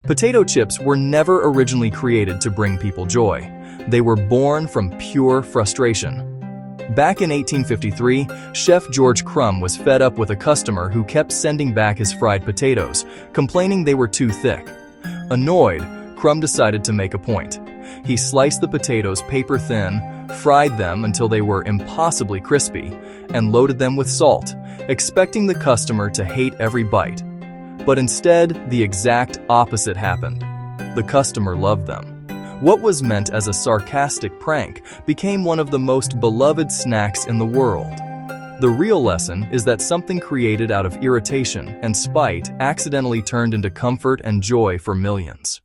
Potato chips were never originally created to bring people joy. They were born from pure frustration. Back in 1853, Chef George Crumb was fed up with a customer who kept sending back his fried potatoes, complaining they were too thick. Annoyed, Crumb decided to make a point. He sliced the potatoes paper thin, fried them until they were impossibly crispy, and loaded them with salt, expecting the customer to hate every bite. But instead, the exact opposite happened. The customer loved them. What was meant as a sarcastic prank became one of the most beloved snacks in the world. The real lesson is that something created out of irritation and spite accidentally turned into comfort and joy for millions.